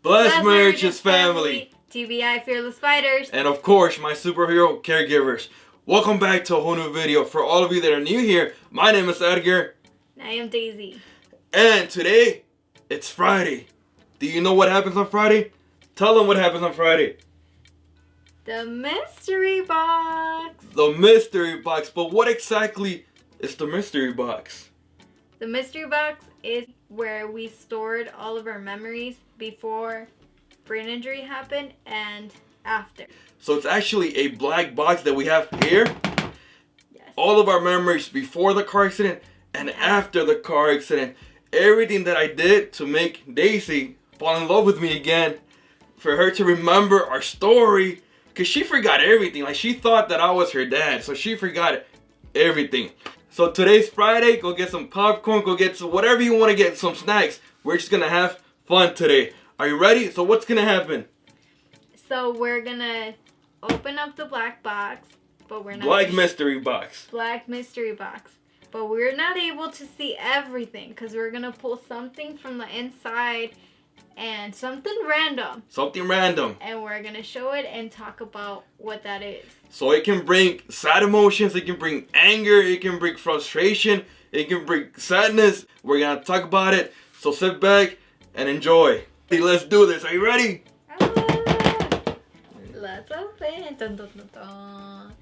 Blessed Marriage is family. TBI Fearless Fighters. And of course, my superhero caregivers. Welcome back to a whole new video. For all of you that are new here, my name is Edgar. I am Daisy. And today, it's Friday. Do you know what happens on Friday? Tell them what happens on Friday. The mystery box. The mystery box. But what exactly is the mystery box? The mystery box is where we stored all of our memories before brain injury happened and after. So it's actually a black box that we have here. Yes. All of our memories before the car accident and after the car accident. Everything that I did to make Daisy fall in love with me again. For her to remember our story. Because she forgot everything. Like, she thought that I was her dad. So she forgot everything. So today's Friday. Go get some popcorn. Go get some whatever you want to get. Some snacks. We're just going to have fun today. Are you ready? So what's going to happen? So we're going to open up the black box. But we're not. Black mystery box. Black mystery box. But we're not able to see everything. Because we're going to pull something from the inside. And something random. Something random. And we're going to show it and talk about what that is. So it can bring sad emotions. It can bring anger. It can bring frustration. It can bring sadness. We're going to talk about it. So sit back and enjoy. Hey, let's do this. Are you ready? Let's open. Dun, dun, dun, dun.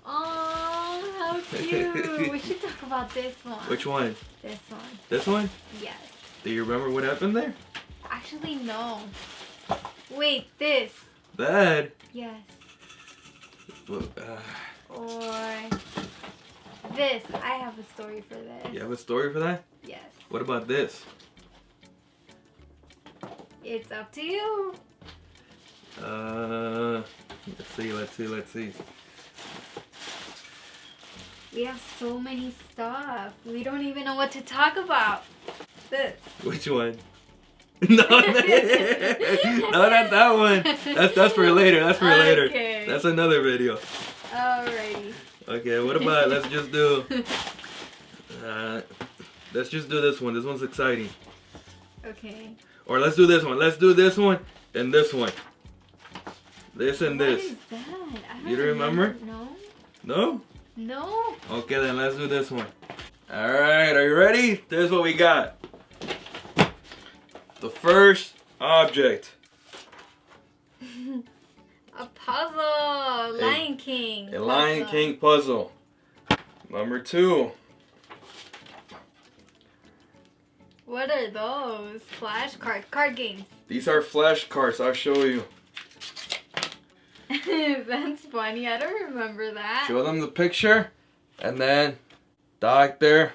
Oh, how cute. We should talk about this one. Which one? This one. This one? Yes. Do you remember what happened there? Actually, no. Wait, this. That? Yes. Well, Or this. I have a story for this. you have a story for that? Yes. What about this? It's up to you. Let's see. We have so many stuff. We don't even know what to talk about. This. Which one? No, not that one. That's for later. That's for later. Okay. That's another video. Alrighty. Okay, what about let's just do this one. This one's exciting. Okay. Or let's do this one. Let's do this one and this one. This and this. What is that? I You don't remember? No. No? No. Okay, then let's do this one. Alright, are you ready? This is what we got. The first object. A puzzle. Lion King. A Lion King puzzle. Number 2. What are those? Flashcard. Card games. These are flashcards. I'll show you. That's funny. I don't remember that. Show them the picture. And then doctor.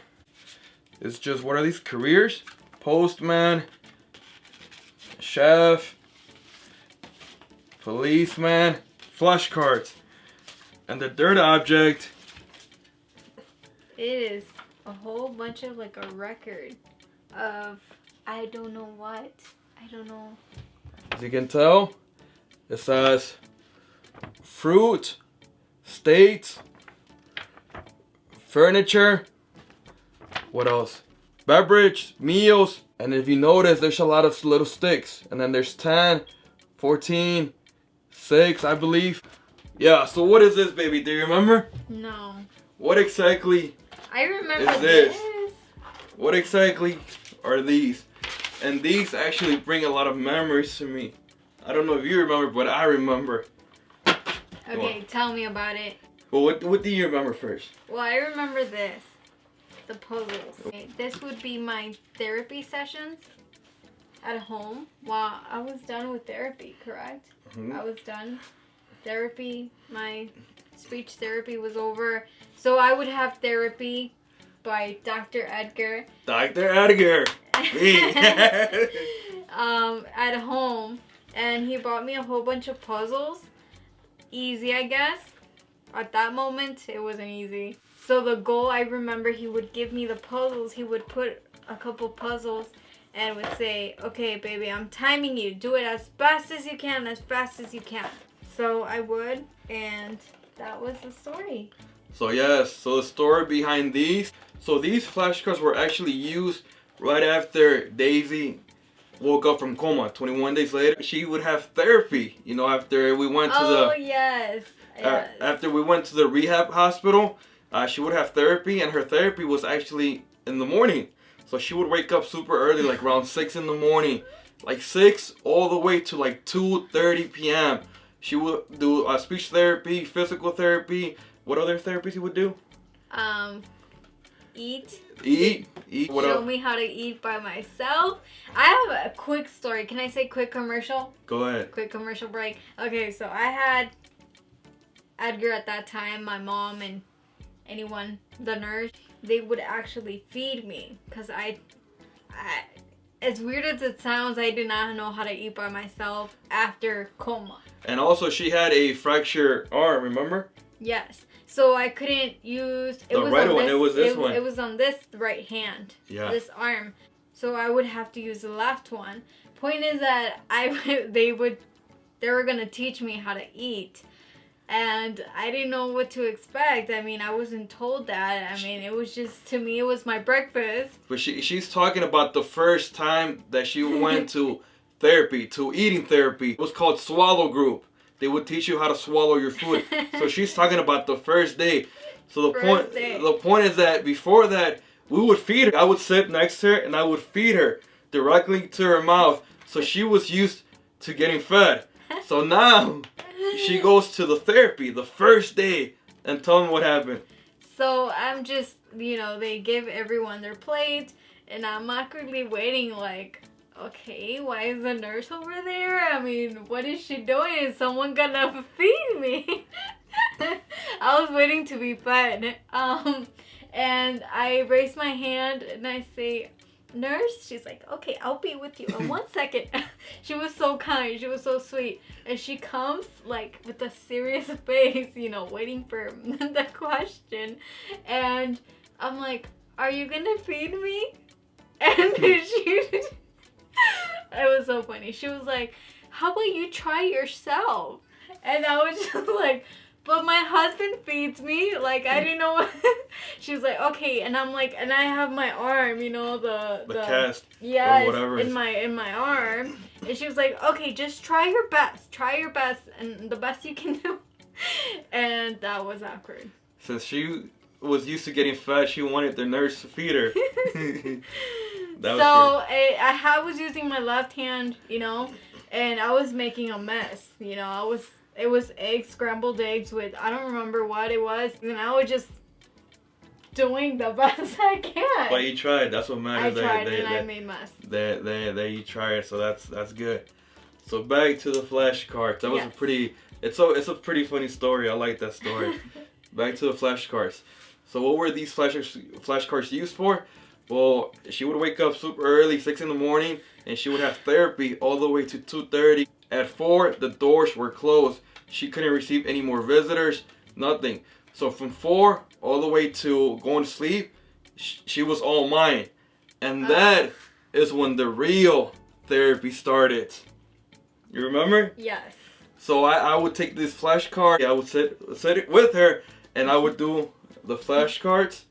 It's just, what are these careers? Postman. Chef. Policeman. Flashcards. And the third object. It is a whole bunch of like a record of I don't know what. I don't know. As you can tell, it says fruit, states, furniture, what else? Beverage, meals, and if you notice, there's a lot of little sticks. And then there's 10, 14, 6, I believe. Yeah, so what is this, baby? Do you remember? No. What exactly I remember is this? this. What exactly are these? And these actually bring a lot of memories to me. I don't know if you remember, but I remember. Okay, tell me about it. Well, what do you remember first? Well, I remember this. The puzzles. Okay, this would be my therapy sessions at home while I was done with therapy, correct? Mm-hmm. I was done. Therapy, my speech therapy was over. So I would have therapy by Dr. Edgar. Dr. Edgar. Me. At home. And he bought me a whole bunch of puzzles. Easy, I guess. At that moment, it wasn't easy. So the goal, I remember he would give me the puzzles. He would put a couple puzzles and would say, okay, baby, I'm timing you. Do it as fast as you can, as fast as you can. So I would, and that was the story. So yes, so the story behind these. So these flashcards were actually used right after Daisy woke up from coma. 21 days later, she would have therapy. You know, after we went to Oh the yes. Yes. after we went to the rehab hospital, she would have therapy, and her therapy was actually in the morning. So she would wake up super early, like around 6 in the morning, like 6 all the way to like 2:30 p.m. She would do speech therapy, physical therapy. What other therapies you would do? Eat. Eat. What Show else? me how to eat by myself. I have a quick story. Can I say quick commercial? Go ahead. Quick commercial break. Okay, so I had Edgar at that time, my mom, and anyone, the nurse, they would actually feed me because I, as weird as it sounds, I did not know how to eat by myself after coma. And also, she had a fractured arm. Remember? Yes. So I couldn't use The right one, it was this one. It was on this right hand. Yeah. This arm. So I would have to use the left one. Point is that they were gonna teach me how to eat. And I didn't know what to expect. I mean, I wasn't told that. I mean, it was just, to me, it was my breakfast. But she's talking about the first time that she went to therapy, to eating therapy. It was called Swallow Group. They would teach you how to swallow your food. So she's talking about the first day. So the point is that before that, we would feed her. I would sit next to her and I would feed her directly to her mouth. So she was used to getting fed. So now she goes to the therapy the first day, and tell me what happened. So I'm just, they give everyone their plate, and I'm awkwardly waiting like, okay, why is the nurse over there? I mean, what is she doing? Is someone gonna feed me? I was waiting to be fed. And I raise my hand and I say, nurse? She's like, okay, I'll be with you in 1 second. She was so kind. She was so sweet. And she comes like with a serious face, waiting for the question. And I'm like, are you gonna feed me? And it was so funny. She was like, how about you try yourself? And I was just like, but my husband feeds me. Like, I didn't know what. She was like, okay. And I'm like, and I have my arm, the cast. Yeah, or whatever. in my arm. And she was like, okay, just try your best. Try your best, and the best you can do. And that was awkward. Since she was used to getting fed, she wanted the nurse to feed her. I was using my left hand, and I was making a mess. It was scrambled eggs with, I don't remember what it was, and I was just doing the best I can. But you tried. That's what matters. I tried, and I made mess. That you tried, so that's good. So back to the flashcards. That was Yes. It's a pretty funny story. I like that story. Back to the flashcards. So what were these flashcards used for? Well, she would wake up super early, 6 in the morning, and she would have therapy all the way to 2:30. At 4, the doors were closed. She couldn't receive any more visitors, nothing. So from 4 all the way to going to sleep, she was all mine. And that is when the real therapy started. You remember? Yes. So I would take this flashcard, I would sit it with her, and I would do the flashcards.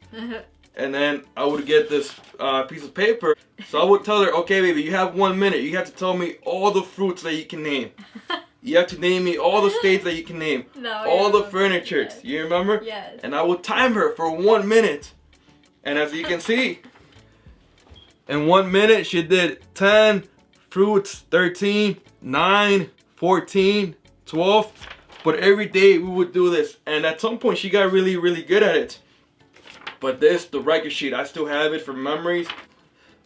And then I would get this piece of paper. So I would tell her, okay, baby, you have 1 minute. You have to tell me all the fruits that you can name. You have to name me all the states that you can name. All the furnitures. Yes. You remember? Yes. And I would time her for 1 minute. And as you can see, in 1 minute, she did 10 fruits, 13, 9, 14, 12. But every day we would do this. And at some point, she got really, really good at it. But the record sheet, I still have it for memories.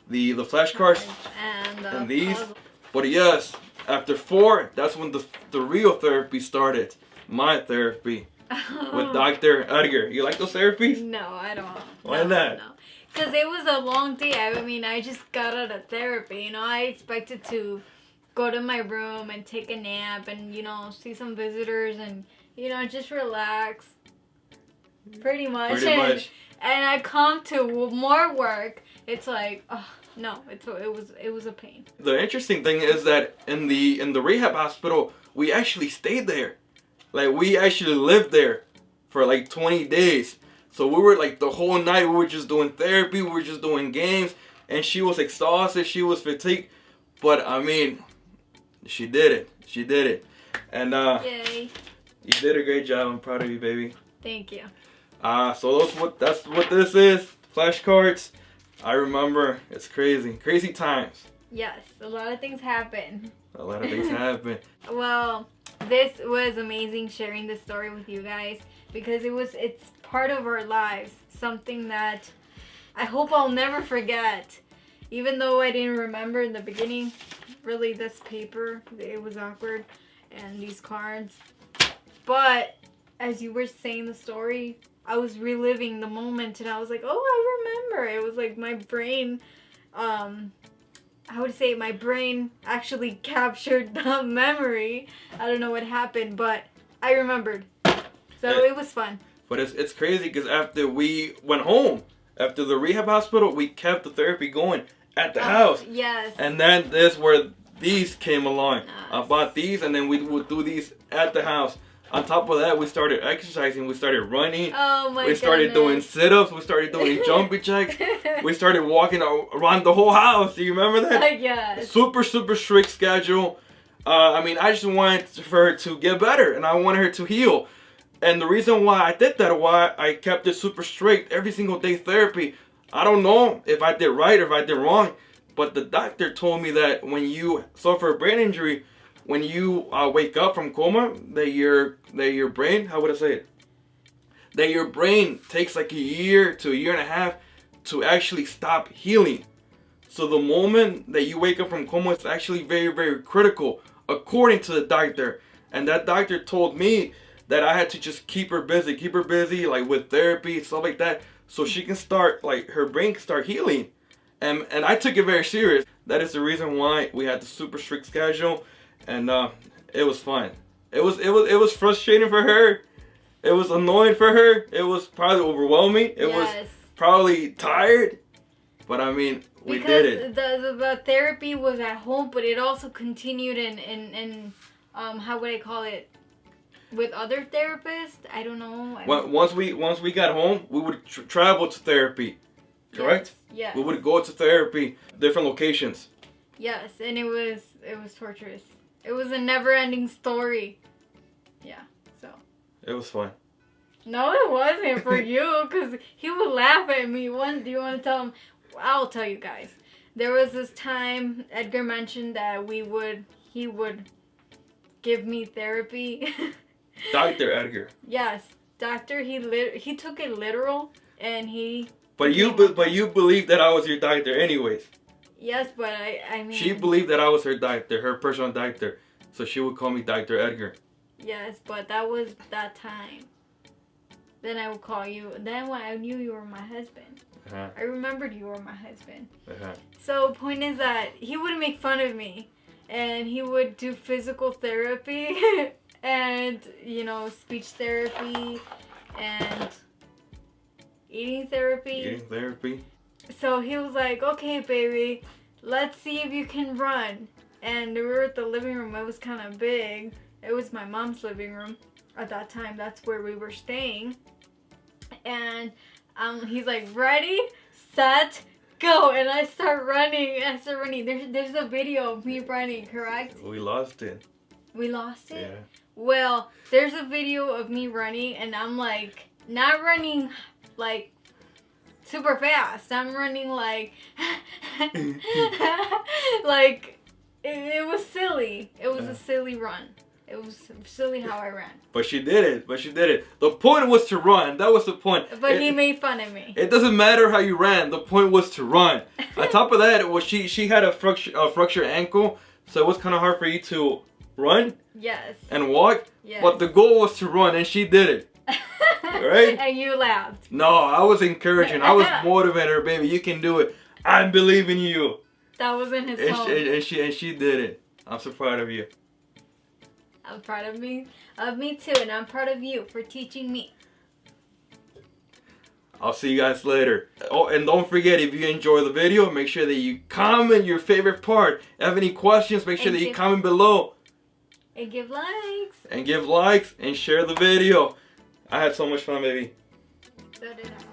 The flashcards and these. puzzle. But yes, after 4, that's when the real therapy started. My therapy with Dr. Edgar. You like those therapies? No, I don't. Why not? No. Because it was a long day. I mean, I just got out of therapy. I expected to go to my room and take a nap and, see some visitors and, just relax. Pretty much. And I come to more work. It's like, oh, no, it was a pain. The interesting thing is that in the rehab hospital, we actually stayed there. Like, we actually lived there for like 20 days. So we were like the whole night, we were just doing therapy, we were just doing games, and she was exhausted, she was fatigued. But I mean, she did it. She did it. And Yay. you did a great job. I'm proud of you, baby. Thank you. So that's what this is. Flashcards. I remember. It's crazy. Crazy times. Yes, a lot of things happen. A lot of things happen. Well, this was amazing sharing this story with you guys because it's part of our lives. Something that I hope I'll never forget. Even though I didn't remember in the beginning, really this paper, it was awkward, and these cards. But as you were saying the story, I was reliving the moment, and I was like, oh, I remember. It was like my brain, my brain actually captured the memory. I don't know what happened, but I remembered. So it was fun. But it's crazy because after we went home, after the rehab hospital, we kept the therapy going at the house. Yes. And then this where these came along. I bought these, and then we would do these at the house. On top of that, we started exercising. We started running. Oh my We started doing sit-ups. We started doing jumping jacks. We started walking around the whole house. Do you remember that? Yes. Super strict schedule. I mean, I just wanted for her to get better, and I wanted her to heal. And the reason why I did that, why I kept it super strict, every single day therapy, I don't know if I did right or if I did wrong, but the doctor told me that when you suffer a brain injury, when you wake up from coma, that your brain, how would I say it? That your brain takes like a year to a year and a half to actually stop healing. So the moment that you wake up from coma, it's actually very, very critical, according to the doctor. And that doctor told me that I had to just keep her busy, like with therapy, stuff like that, so she can start, like her brain can start healing. And I took it very serious. That is the reason why we had the super strict schedule, and it was fun. It was frustrating for her. It was annoying for her. It was probably overwhelming. It was probably tired. But I mean, we did it. The therapy was at home, but it also continued in how would I call it? With other therapists, I don't know. Once we got home, we would travel to therapy, correct? Yes. We would go to therapy, different locations. Yes, and it was torturous. It was a never-ending story. Yeah, so. It was fun. No, it wasn't for you, because he would laugh at me. Do you want to tell him? I'll tell you guys. There was this time Edgar mentioned that he would give me therapy. Dr. Edgar. Yes, doctor. He took it literal, and he. But you believed that I was your doctor, anyways. Yes, but I mean. She believed that I was her doctor, her personal doctor, so she would call me Dr. Edgar. Yes, but that was that time. Then I would call you. Then when I knew you were my husband, I remembered you were my husband. So point is that he would make fun of me, and he would do physical therapy. And, speech therapy and eating therapy. So he was like, okay, baby, let's see if you can run. And we were at the living room. It was kind of big. It was my mom's living room at that time. That's where we were staying. And he's like, ready, set, go. And I start running. There's a video of me running, correct? We lost it. We lost it? Yeah. Well, there's a video of me running, and I'm like, not running like super fast. I'm running like, like, it was silly. It was a silly run. It was silly how I ran. But she did it. The point was to run. That was the point. But he made fun of me. It doesn't matter how you ran. The point was to run. On top of that, she had a fractured ankle, so it was kind of hard for you to run. Yes. And walk. Yes. But the goal was to run, and she did it. Right? And you laughed. No, I was encouraging. I was motivating her, baby. You can do it. I believe in you. That was in his phone. And she did it. I'm so proud of you. I'm proud of me too, and I'm proud of you for teaching me. I'll see you guys later. Oh, and don't forget, if you enjoy the video, make sure that you comment your favorite part. If you have any questions, make sure that you comment below. And give likes. And give likes and share the video. I had so much fun, baby. So did I.